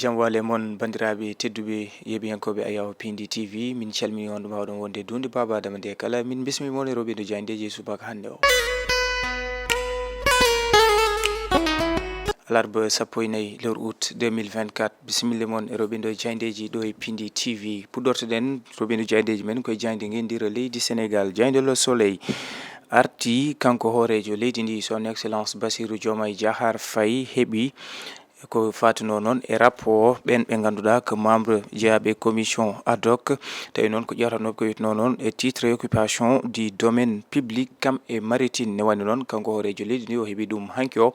Jamwale mon bandiraɓe tedduɓe yeɓiyankoɓe Ayaw Pindi TV min calmini on mawɗon wonde dunde baba adama de kala min bismi mon e roɓe do jandeji subaka hande o alarba sappo e nayyi lewru août 2024 bisimilla mon e roɓe do jandeji ɗo e Pindi TV puɗɗortoɗen roɓe do jandeji men koye jande gendira leydi Sénégal jande Le Soleil arti kanko hoorejo leydi ndi son excellence Bassirou Diomaye Diakhar Faye heɓi ko fatuno non e rapport ben be ganduda ko membre jeyaɓe commission ad hoc tawi non ko ƴewatano ko witno non e titre occupation du domaine public kam e maritime ne wani non kanko hoorejo leydi ndi o heeɓi ɗum hanki o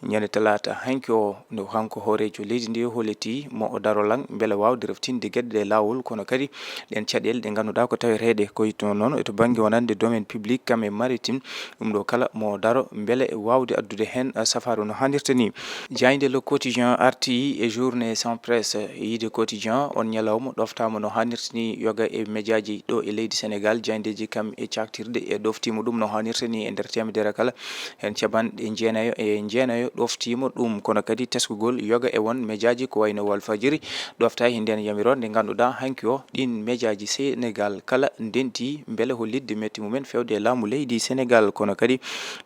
ñande talata hanki o no hanko hoorejo leydi ndi holliti mo o darolan beele wawde reftinde gueɗe ɗe lawol kono kadi ɗen caɗele ɗe ganduɗa ko taweteɗe ko witno non to banggue wonande domaine public kam e maritime ɗum ɗo kala mo daro beele wawde addude hen safaru no hannirta ni jayde le quotidien arti e journée sans presse yide quotidien on ñalawma ɗoftama no hannirta ni yoga e médiaji ɗo e leydi Sénégal jayndeji kam e caktirde e ɗoftima ɗum no hannirta ni e nder temedere kala hen caɓanɗe jeenayo ɗoftima ɗum kono kadi teskugol yoga e won médiaji ko wayno Walfadjri ɗofta e nden yamiron nde ganduɗa hanki o ɗin médiaji Sénégal kala ndenti beele hollidde metti mumen fewde e laamu leydi Sénégal kono kadi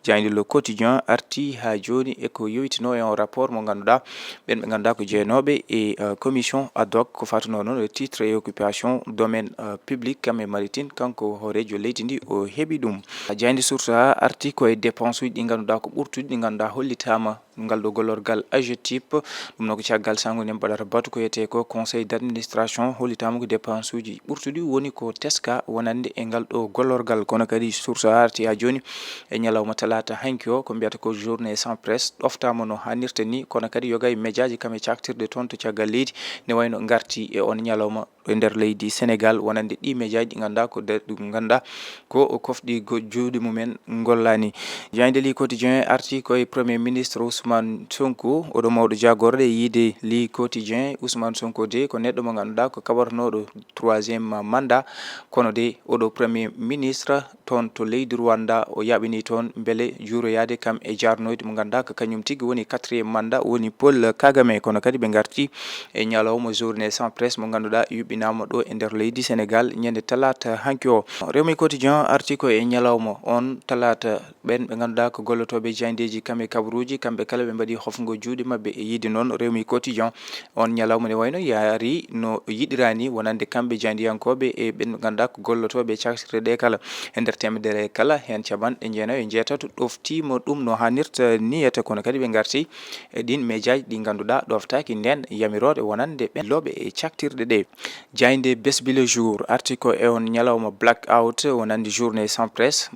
jayde le quotidien arti ha joni e ko yowitino e on rapport mo ganduɗa ben be ganda ko jeenoɓe e commission ad hoc ko fatuno non le titre et occupation domaine public kam e maritime kanko hoorejo leydi ndi o heeɓi ɗum jayde source arti ko e dépense uji ɗi ganduɗa ko ɓurtuɗi ɗi ganduɗa hollitama ngal ɗo gollorgal AGETIP ɗum no ko caggal sango nden mbaɗata batu ko yete ko conseil d'administration hollitama ko dépense uji ɓurtuɗi woni ko teska wonande e ngal ɗo gollorgal kono kadi source arti ha joni e ñalawma talata hanki o ko mbiyata ko journée sans presse ɗoftama no hannirta ni kono kadi yoga e médiaji kam e caktirde toon to caggal leydi ne wayno garti e on ñalawma e nder leydi Sénégal wonande ɗi médiaji ɗi ganda ko ɗum ganda ko kofɗi juuɗe mumen gollani jayde li quotidien arti koye premier ministre Ousmane Sonko oɗo mawɗo jagorɗo e yiide li quotidien Ousmane Sonko de ko neɗɗo mo ganduɗa ko kaɓornoɗo 3e mandat kono de oɗo premier ministre toon to leydi Rwanda o yaɓini toon beele juuroyade kam e jarnoyde mo ganduɗa ko kañum tigui woni 4e mandat woni Paul Kagame kono kadi ɓe garti e ñalawma journée sans presse mo ganduɗa yuɓɓinama ɗo e nder leydi Sénégal ñande talata hanki o Rewmi quotidien arti ko e ñalawma on talata ɓen ɓe ganduɗa ko gollotoɓe jayndeji kam e kabaruji kamɓe kala ɓe mbaɗi hofgo juuɗe mabɓe e yiide noon Rewmi quotidien on ñalawma ne wayno yaari no yiɗirani wonande kamɓe jayndiyankoɓe e ɓen ganduɗa ko gollotoɓe caktirɗe ɗe kala e nder temedere kala hen caɓanɗe jeenayo e jeetato ɗoftima ɗum no hannirta niyata kono kadi ɓe garti e ɗin médiaji ɗi ganduɗa ɗoftaki nden yamirode wonande ɓen loɓe e caktirɗe ɗe jayde Besbi le jour arti ko e on ñalawma black out wonande journée sans presse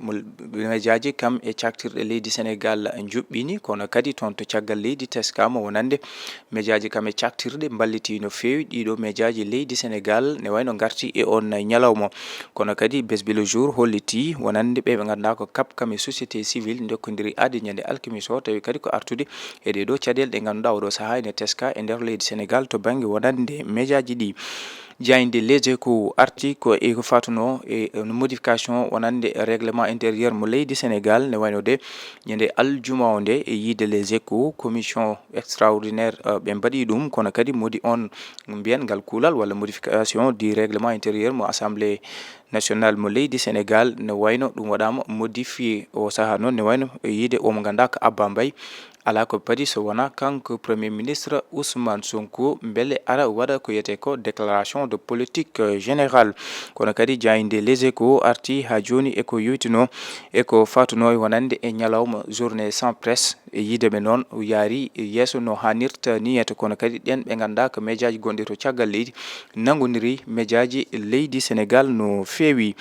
médiaji kam e caktirɗe leydi Sénégal juɓɓini kono kadi toon to caggal leydi teskama wonande médiaji kam e caktirɗe balliti no fewi ɗiɗo médiaji leydi Sénégal ne wayno garti e on ñalawma kono kadi Besbi le jour holliti wonande ɓe ganduɗa ko kap kam e société civile dokkodiri ade ñande alkamis o tawi kadi ko artude e ɗeɗo caɗele ɗe ganduɗa oɗo saaha ene teska e nder leydi Sénégal to banggue wonande médiaji ɗi jayde Les Échos arti ko e ko fatuno e modification wonande règlement intérieur mo leydi Sénégal ne wayno de ñande aljuma o nde e yiide Les Échos commission extraordinaire ɓe mbaɗi ɗum kono kadi modi on mbiyen ngal kuulal walla modification du règlement intérieur mo assemblée national mo leydi Sénégal ne wayno ɗum waɗama modifié o saaha noon ne wayno e yiide omo ganda ko Abba Mbaye ala ko padi so wona kanko premier ministre Ousmane Sonko beele ara waɗa ko yete ko déclaration de politique générale kono kadi jayde Les Échos arti ha joni eko yowtino eko fatuno wonande e ñalawma journée sans presse e yideɓe noon yaari yesso no hannirta niyata kono kadi ɗen ɓe ganda ko médiaji gonɗi to caggal leydi nangodiri médiaji leydi Sénégal no fewi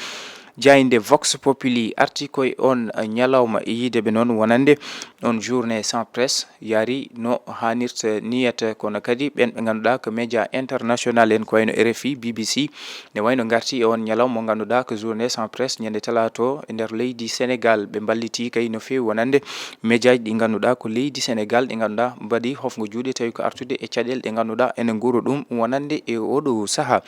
jayde Vox Populi arti koye on ñalawma e yideɓe noon wonande on journée sans presse yaari no hannirta niyata kono kadi ɓen ɓe ganduɗa ko média international en ko wayno RFI BBC ne wayno garti e on ñalawma mo ganduɗa ko journée sans presse ñande talato e nder leydi Sénégal ɓe balliti kay no fewi wonande médiaji ɗi ganduɗa ko leydi Sénégal ɗi ganduɗa mbaɗi hofgo juuɗe tawi ko artude e caɗele ɗe ganduɗa ene guuro ɗum wonande e oɗo saaha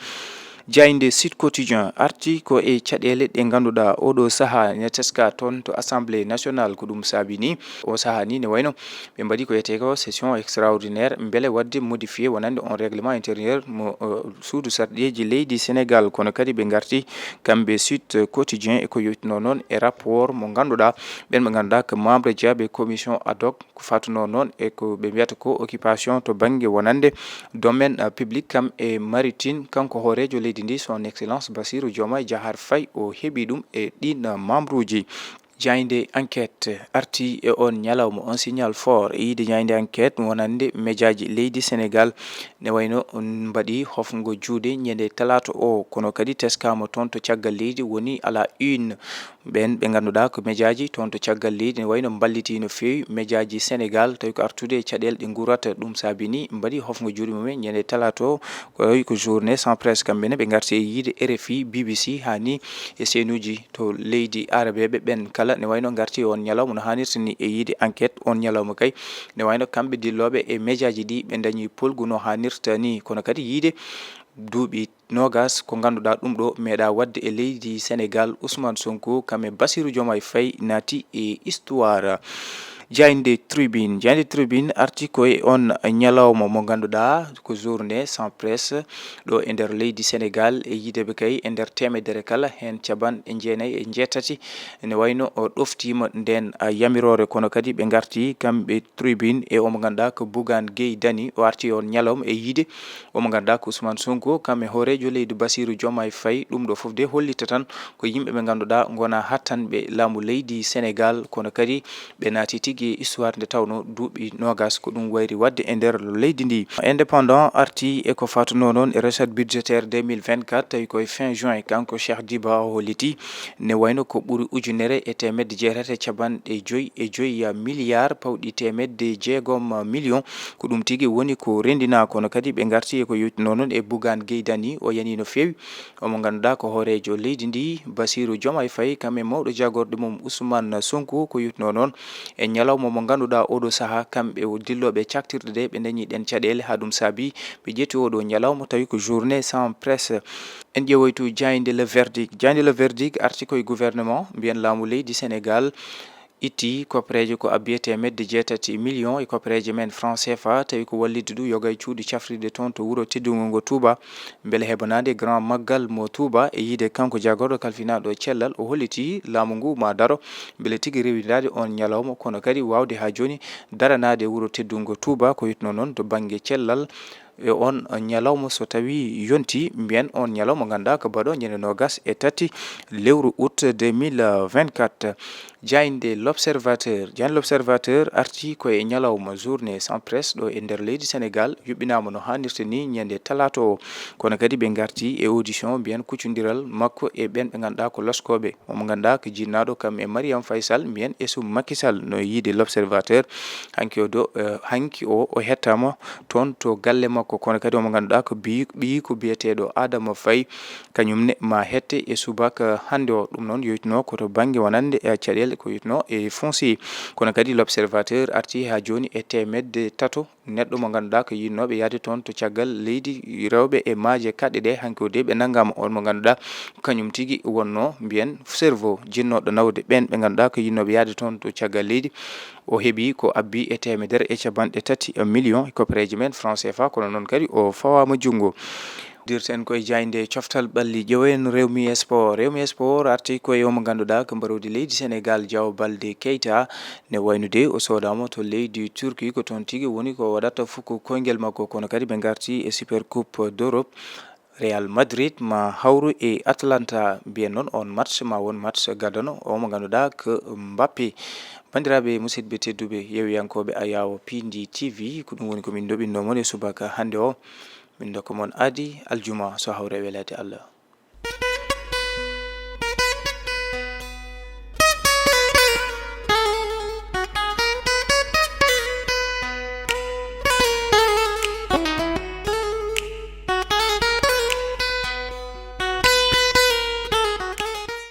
Jayde Sud Quotidien arti ko e caɗele ɗe ganduɗa oɗo saha ne teska toon to assemblée nationale ko ɗum saabi ni o saha ni ne wayno ɓe mbaɗi ko yete ko session extraordinaire beele wadde modifié wonande on règlement intérieur mo suudu sarɗeji leydi Sénégal kono kadi ɓe garti kamɓe Sud Quotidien e ko yetno noon e rapport mo ganduɗa ɓen ɓe ganduɗa ko membre diaɓe commission ad hoc ko fatuno noon e ko ɓe mbiyata ko occupation to banggue wonande domaine public kam e maritime kanko hoorejo leydi ndi son excellence Bassirou Diomaye Diakhar Faye o heeɓi ɗum e ɗin membre uji. Jayde enquête arti e on ñalawma on signal fort e yiide jayde enquête wonande médiaji leydi Sénégal ne wayno mbaɗi hofgo juuɗe ñande talata o kono kadi teskama toon to caggal leydi woni ala une ɓen ɓe ganduɗa ko médiaji toon to caggal leydi ne wayno balliti no fewi médiaji Sénégal tawi ko artude e caɗele ɗe gurata ɗum saabi ni mbaɗi hofgo juuɗe mumen ñande talata o ko journée sans presse kamɓene ɓe garti e yiide RFI BBC hani e senuji to leydi arabeɓe ɓen kala ne wayno garti on ñalawma no hannirta ni e yiide enquête on ñalawma kay ne wayno kamɓe dilloɓe e médiaji ɗi ɓe dañi polgu no hannirta ni kono kadi yiide duuɓi nogas ko ganduɗa ɗum ɗo meeɗa wadde e leydi Sénégal Ousmane Sonko kam Bassirou Diomaye Faye naati e histoire. Jayde Tribune arti koye on ñalawma mo ganduɗa ko journée sans presse ɗo e nder leydi Sénégal e yideɓe kay e nder temedere kala hen capanɗe jeenayyi e jeetati ne wayno o ɗoftima nden yamirore kono kadi ɓe garti kamɓe Tribune e omo ganduɗa ko Bougane Gueye Dany o arti on ñalawma e yiide omo ganduɗa ko Ousmane Sonko kam hoorejo leydi Bassirou Diomaye Faye ɗum ɗo foof de hollita tan ko yimɓe ɓe ganduɗa gona hattanɓe laamu leydi Sénégal kono kadi ɓe naati tigui histoire nde tawno duuɓi nogas ko ɗum wayri wadde e nder leydi ndi. Indépendant arti e ko fatuno noon e recette budgétaire 2024 tawi koye fin juin kanko Cheikh Diba o holliti ne wayno ko ɓuuri ujunere e temedde jeetati e capanɗe joyyi e joyyi milliard pawɗi temedde jeegom million ko ɗum tigui woni ko rendina kono kadi ɓe garti e ko yettuno noon e Bougane Gueye Dany o yani no fewi omo ganduɗa ko hoorejo leydi ndi Bassirou Diomaye Faye kam mawɗo jagorɗo mum Ousmane Sonko ko yettuno noon e ñalawma mo ganduɗa oɗo saaha kamɓe dilloɓe caktirɗe ɗe ɓe dañi ɗen caɗele ha ɗum saabi ɓe ƴetti oɗo ñalawma tawi ko journée sans presse. En ƴeewoytu Jayde Le Verdict arti koye gouvernement mbiyen laamu leydi Sénégal itti koppareje ko abbiye temedde jeetati million e koppareje men franc CFA tawi ko wallide ɗum yoga e cuuɗi cafrirde toon to wuuro teddungo ngo Touba beele heɓanade grand maggal mo Touba e yiide kanko jagorɗo kalfinaɗo cellal o holliti laamu ngu ma daro beele tigui rewidade on ñalawma kono kadi wawde ha joni daranade wuuro teddungo Touba ko yitno noon to banggue cellal e on ñalawma so tawi yonti mbiyen on ñalawma ganduɗa ko baɗo ñande nogas e tati lewru août 2024. Jayde L'Observateur arti koye ñalawma journée sans presse ɗo e nder leydi Sénégal yuɓɓinama no hannirta ni ñande talata o kono kadi ɓe garti e audition mbiyen kuccodiral makko e ɓen ɓe ganduɗa ko loskoɓe omo ganduɗa ko jinnaɗo kam e Mariame Faye Sall mbiyen Essou Macky Sall no yiide L'Observateur hanki o hettama toon to galle makko kono kadi omo ganduɗa ko ɓi ko biyeteɗo Adama Faye kañumne ma hette e subaka hande o ɗum noon yoytuno koto banggue wonande e caɗele ko yitno e foncier kono kadi L'Observateur arti ha joni e temedde tato neɗɗo mo ganduɗa ko yinnoɓe yaade toon to caggal leydi rewɓe e maaje kaɗɗe ɗe hanki o de ɓe naggama on mo ganduɗa kañum tigui wonno mbiyen cerveau jinnoɗo nawde ɓen ɓe ganduɗa ko yinnoɓe yaade toon to caggal leydi o heeɓi ko abbi e temedere e capanɗe tati million e koppareje men franc CFA kono noon kadi o fawama junggo. Dirten koye jayde coftal ɓalli ƴeewen Rewmi Sport arti koye omo ganduɗa ko mbarodi leydi Sénégal Diaw Baldé Keita ne waynude o sodama to leydi Turquie ko toon tigui woni ko waɗata fukko koyguel makko kono kadi ɓe garti e Super Coupe d'Europe Real Madrid ma hawru e Atlanta mbiyen noon on match ma won match gadano omo ganduɗa ko Mbappé. Bandiraɓe musidɓe tedduɓe yewiyankoɓe Ayaw Pindi TV ko ɗum woni komin ɗoɓinno mon e subaka hande o min dokka mon aadi aljuma so hawre welede Allah.